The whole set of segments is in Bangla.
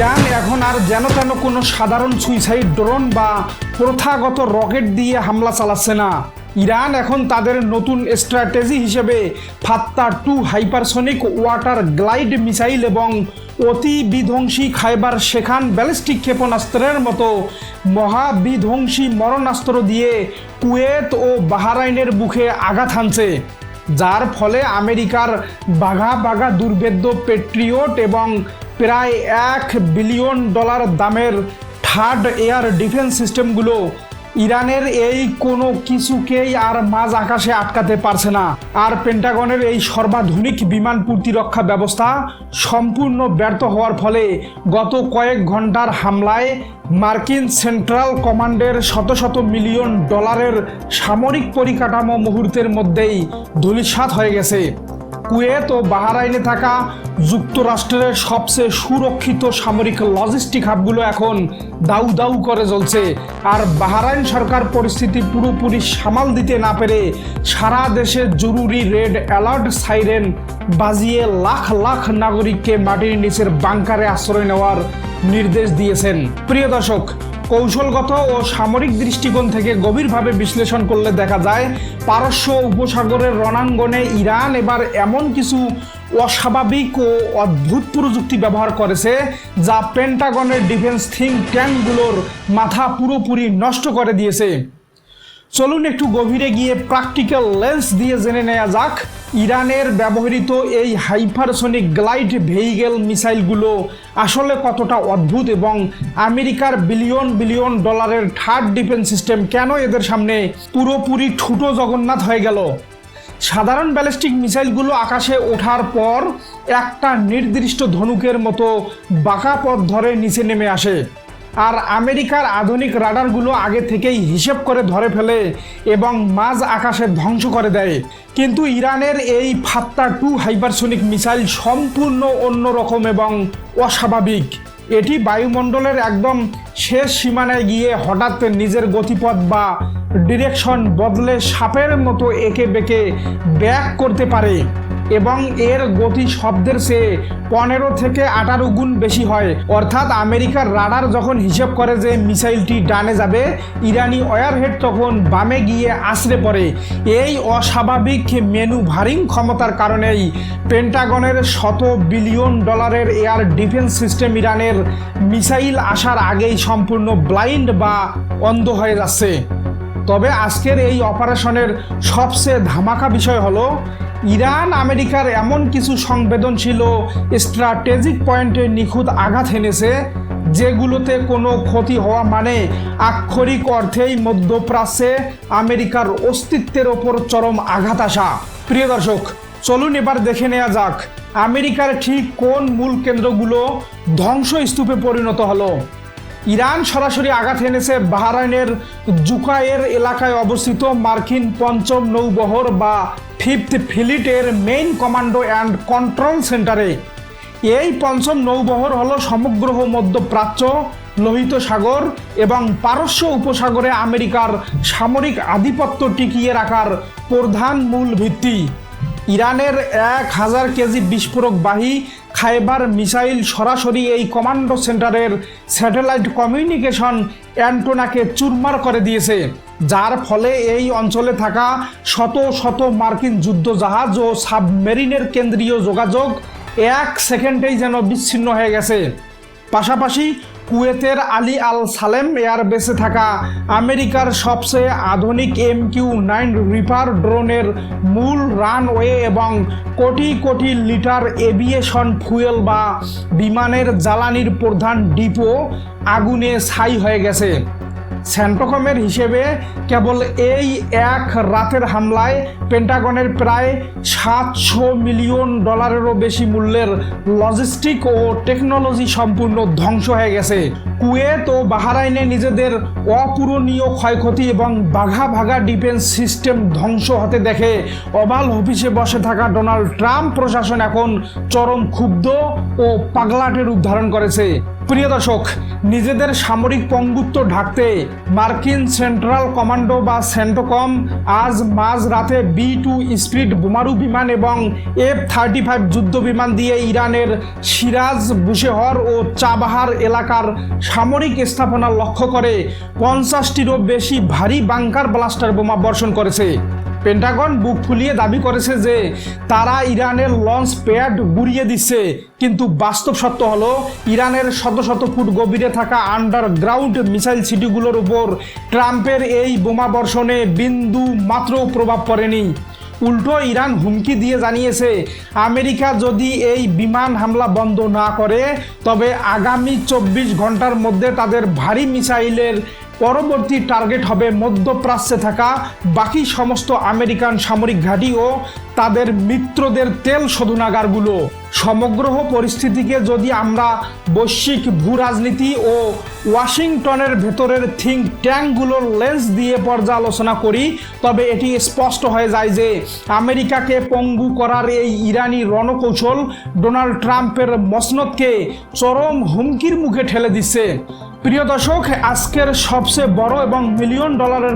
ইরান এখন আর যেন তেন কোনো সাধারণ সুইসাইড ড্রোন বা প্রথাগত রকেট দিয়ে হামলা চালাচ্ছে না। ইরান এখন তাদের নতুন স্ট্র্যাটেজি হিসেবে ফাত্তা-2 হাইপারসনিক ওয়াটার গ্লাইড মিসাইল এবং অতি বিধ্বংসী খাইবার শেখান ব্যালিস্টিক ক্ষেপণাস্ত্রের মতো মহাবিধ্বংসী মরণাস্ত্র দিয়ে কুয়েত ও বাহরাইনের বুকে আঘাত হানছে, যার ফলে আমেরিকার বাঘা বাঘা দুর্ভেদ্য পেট্রিয়ট এবং প্রায় $1 বিলিয়ন দামের থার্ড এয়ার ডিফেন্স সিস্টেমগুলো ইরানের এই কোনো কিছুকেই আর মাঝ আকাশে আটকাতে পারছে না। আর পেন্টাগনের এই সর্বাধুনিক বিমান প্রতিরক্ষা ব্যবস্থা সম্পূর্ণ ব্যর্থ হওয়ার ফলে গত কয়েক ঘন্টার হামলায় মার্কিন সেন্ট্রাল কমান্ডের শত শত মিলিয়ন ডলারের সামরিক পরিকাঠামো মুহূর্তের মধ্যেই ধূলিসাৎ হয়ে গেছে। কুয়েত ও বাহরাইনে থাকা যুক্তরাষ্ট্রের সবচেয়ে সুরক্ষিত সামরিক লজিস্টিক হাবগুলো এখন দাউ দাউ করে জ্বলছে। আর বাহরাইন সরকার পরিস্থিতি পুরোপুরি সামাল দিতে না পেরে সারা দেশে জরুরি রেড অ্যালার্ট সাইরেন বাজিয়ে লাখ লাখ নাগরিককে মাটির নিচের বাংকারে আশ্রয় নেওয়ার নির্দেশ দিয়েছেন। প্রিয় দর্শক, কৌশলগত ও সামরিক দৃষ্টিকোণ থেকে গভীরভাবে বিশ্লেষণ করলে দেখা যায় পারস্য উপসাগরের রণাঙ্গনে ইরান এবার এমন কিছু অস্বাভাবিক ও অদ্ভুত প্রযুক্তি ব্যবহার করেছে যা পেন্টাগনের ডিফেন্স থিঙ্ক ট্যাঙ্কগুলোর মাথা পুরোপুরি নষ্ট করে দিয়েছে। চলুন একটু গভীরে গিয়ে প্র্যাকটিক্যাল লেন্স দিয়ে জেনে নেওয়া যাক ইরানের ব্যবহৃত এই হাইপারসনিক গ্লাইড ভেহিকেল মিসাইলগুলো আসলে কতটা অদ্ভুত এবং আমেরিকার বিলিয়ন বিলিয়ন ডলারের থার্ড ডিফেন্স সিস্টেম কেন এদের সামনে পুরোপুরি ঠুটো জগন্নাথ হয়ে গেল। সাধারণ ব্যালিস্টিক মিসাইলগুলো আকাশে ওঠার পর একটা নির্দিষ্ট ধনুকের মতো বাঁকা পথ ধরে নিচে নেমে আসে, আর আমেরিকার আধুনিক রাডারগুলো আগে থেকেই হিসেব করে ধরে ফেলে এবং মাঝ আকাশে ধ্বংস করে দেয়। কিন্তু ইরানের এই ফাত্তা-2 হাইপারসনিক মিসাইল সম্পূর্ণ অন্যরকম এবং অস্বাভাবিক। এটি বায়ুমণ্ডলের একদম শেষ সীমানায় গিয়ে হঠাৎ নিজের গতিপথ বা ডিরেকশন বদলে সাপের মতো এঁকে বেঁকে ব্যাক করতে পারে এবং এর গতি শব্দের চেয়ে 15 থেকে 18 গুণ বেশি হয়। অর্থাৎ আমেরিকার রাডার যখন হিসেব করে যে মিসাইলটি ডানে যাবে, ইরানি ওয়ারহেড তখন বামে গিয়ে আছড়ে পড়ে। এই অস্বাভাবিক ম্যানুভারিং ক্ষমতার কারণেই পেন্টাগনের $100 বিলিয়ন এয়ার ডিফেন্স সিস্টেম ইরানের মিসাইল আসার আগেই সম্পূর্ণ ব্লাইন্ড বা অন্ধ হয়ে যাচ্ছে। তবে আজকের এই অপারেশনের সবচেয়ে ধামাকা বিষয় হলো ইরান আমেরিকার এমন কিছু সংবেদনশীল স্ট্র্যাটেজিক পয়েন্টে নিখুঁত আঘাত হেনেছে যেগুলোতে কোনো ক্ষতি হওয়া মানে আক্ষরিক অর্থেই মধ্যপ্রাচ্যে আমেরিকার অস্তিত্বের ওপর চরম আঘাত আসা। প্রিয় দর্শক, চলুন এবার দেখে নেওয়া যাক আমেরিকার ঠিক কোন মূল কেন্দ্রগুলো ধ্বংসস্তূপে পরিণত হলো। ইরান সরাসরি আঘাত এনেছে বাহরাইনের জুকায়ের এলাকায় অবস্থিত মার্কিন 5ম নৌবহর বা 5th ফ্লিটের মেইন কমান্ডো অ্যান্ড কন্ট্রোল সেন্টারে। এই 5ম নৌবহর হলো সমগ্র মধ্যপ্রাচ্য, লোহিত সাগর এবং পারস্য উপসাগরে আমেরিকার সামরিক আধিপত্য টিকিয়ে রাখার প্রধান মূল ভিত্তি। ইরানের 1000 কেজি বিস্ফোরকবাহী খাইবার মিসাইল সরাসরি এই কমান্ডো সেন্টারের স্যাটেলাইট কমিউনিকেশন অ্যান্টেনাকে চুরমার করে দিয়েছে, যার ফলে এই অঞ্চলে থাকা শত শত মার্কিন যুদ্ধজাহাজ ও সাবমেরিনের কেন্দ্রীয় যোগাযোগ 1 সেকেন্ডেই যেন বিচ্ছিন্ন হয়ে গেছে। পাশাপাশি কুয়েতের আলী আল সালেম এয়ারবেসে থাকা আমেরিকার সবচেয়ে আধুনিক MQ-9 রিপার ড্রোনের মূল রানওয়ে এবং crore crore litre aviation fuel বা বিমানের জ্বালানির প্রধান ডিপো আগুনে ছাই হয়ে গেছে। সেন্টকমের হিসেবে কেবল এই এক রাতের হামলায় পেন্টাগনের প্রায় $700 মিলিয়ন বেশি মূল্যের লজিস্টিক ও টেকনোলজি সম্পূর্ণ ধ্বংস হয়ে গেছে। কুয়েত ও বাহরাইনে নিজেদের অপূরণীয় ক্ষয়ক্ষতি এবং বাঘা ভাগা ডিফেন্স সিস্টেম ধ্বংস হতে দেখে ওভাল অফিসে বসে থাকা ডোনাল্ড ট্রাম্প প্রশাসন এখন চরম ক্ষুব্ধ ও পাগলাটে রূপ ধারণ করেছে। প্রিয় দর্শক, নিজেদের সামরিক পঙ্গুত্ব ঢাকতে মার্কিন সেন্ট্রাল কমান্ডো বা সেন্টোকম আজ মাঝরাতে B-2 স্পিরিট বোমারু বিমান এবং F-35 যুদ্ধ বিমান দিয়ে ইরানের সিরাজ, বুশেহর ও চাবাহার এলাকার সামরিক স্থাপনা লক্ষ্য করে 50টিরও বেশি ভারী বাংকার ব্লাস্টার বোমা বর্ষণ করেছে। পেন্টাগন বুক ফুলিয়ে দাবি করেছে যে তারা ইরানের লঞ্চ প্যাড গুড়িয়ে দিচ্ছে, কিন্তু বাস্তব সত্য হলো ইরানের শত শত ফুট গভীরে থাকা আন্ডারগ্রাউন্ড মিসাইল সিটিগুলোর উপর ট্রাম্পের এই বোমা বর্ষণে বিন্দু মাত্র প্রভাব পড়েনি। উল্টো ইরান হুমকি দিয়ে জানিয়েছে আমেরিকা যদি এই বিমান হামলা বন্ধ না করে তবে আগামী 24 ঘন্টার মধ্যে তাদের ভারী মিসাইলের পরবর্তী টার্গেট হবে মধ্যপ্রাচ্যে থাকা বাকি সমস্ত আমেরিকান সামরিক ঘাঁটি ও তাদের মিত্রদের তেল শোধনাগারগুলো। সমগ্র পরিস্থিতিকে যদি আমরা বৈশ্বিক ভূ রাজনীতি ও ওয়াশিংটনের ভেতরের থিঙ্ক ট্যাঙ্কগুলোর লেন্স দিয়ে পর্যালোচনা করি তবে এটি স্পষ্ট হয়ে যায় যে আমেরিকাকে পঙ্গু করার এই ইরানি রণকৌশল ডোনাল্ড ট্রাম্পের মসনদকে চরম হুমকির মুখে ঠেলে দিচ্ছে। প্রিয় দর্শক, আজকের সবচেয়ে বড় এবং $মিলিয়ন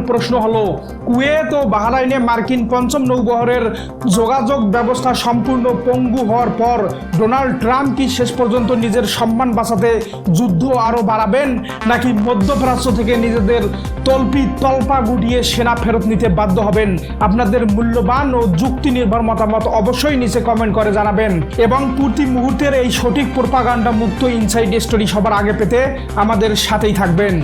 প্রশ্ন হলো কুয়েত ও বাহরাইনে মার্কিন পঞ্চম নৌবহরের যোগাযোগ ব্যবস্থা সম্পূর্ণ পঙ্গু হওয়ার পর ডোনাল্ড ট্রাম্প কি শেষ পর্যন্ত নিজের সম্মান বাঁচাতে যুদ্ধ আরও বাড়াবেন, নাকি মধ্যপ্রাচ্য থেকে নিজেদের তল্পা গুটিয়ে সেনা ফেরত নিতে বাধ্য হবেন? আপনাদের মূল্যবান ও যুক্তি নির্ভর মতামত অবশ্যই নিচে কমেন্ট করে জানাবেন এবং প্রতি মুহূর্তের এই সঠিক প্রোপাগান্ডা মুক্ত ইনসাইড স্টোরি সবার আগে পেতে আমাদের সাথেই থাকবেন।